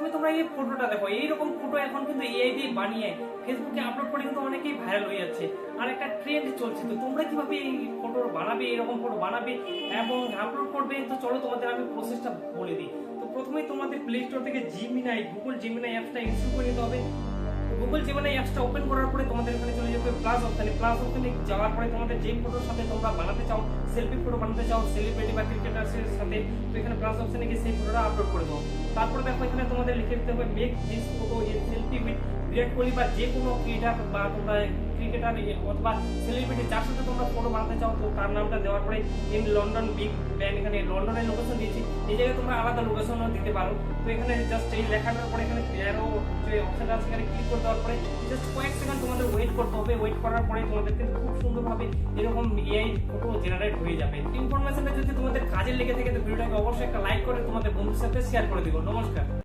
প্রথমে তোমরা এই ফটোটা দেখো, এইরকম ফটো এখন কিন্তু এআই দিয়ে বানিয়ে ফেসবুকে আপলোড করে কিন্তু অনেকেই ভাইরাল হয়ে যাচ্ছে। আর একটা ট্রেন্ড চলছে, তো তোমরা কিভাবে এই ফটো বানাবে, এরকম ফটো বানাবে এবং আপলোড করবে, তো চলো তোমাদের আমি প্রসেসটা বলে দিই। তো প্রথমেই তোমাদের প্লে স্টোর থেকে জিমিনাই, গুগল জিমিনাই অ্যাপসটা ইনস্টল করে নিতে হবে। গুগল জিমিনাই অ্যাপসটা ওপেন করার পরে তোমাদের এখানে চলে যাবে প্লাস অপশনে। প্লাস অপশনে যাওয়ার পরে তোমাদের যে ফটোর সাথে তোমরা বানাতে চাও, সেলফি ফটো বানাতে চাও সেলিব্রিটি বা ক্রিকেটার্সের সাথে, তো এখানে প্লাস অপশনে গিয়ে সেই ফটোটা আপলোড করে দাও। তারপরে দেখো এখানে তোমাদের লিখে দিতে হবে make this photo a selfie with Virat Kohli বা যে কোনো ক্রিকেটার বা তোমরা ক্রিকেটার অথবা সেলিব্রিটি যার সাথে তোমরা ফটো বানাতে চাও, তো তার নামটা দেওয়ার পরে ইন লন্ডন বিগ ব্যান, এখানে লন্ডনের লোকেশন দিয়েছি, এই জায়গায় তোমরা আলাদা লোকেশনও দিতে পারো। তো এখানে জাস্ট এই লেখাটার পরে এখানে অ্যারো যে অপশনটা আছে এখানে ক্লিক করে দেওয়ার পরে জাস্ট কয়েক সেকেন্ড তোমাদের ওয়েট করতে হবে। ওয়েট করার পরে তোমাদের কিন্তু খুব সুন্দরভাবে এরকম এআই ফটো জেনারেট হয়ে যাবে। ইনফরমেশনটা যদি তোমাদের কাজে লেগে থাকে তো ভিডিওটাকে অবশ্যই একটা লাইক করে তোমাদের বন্ধুর সাথে শেয়ার করে দিও। নমস্কার।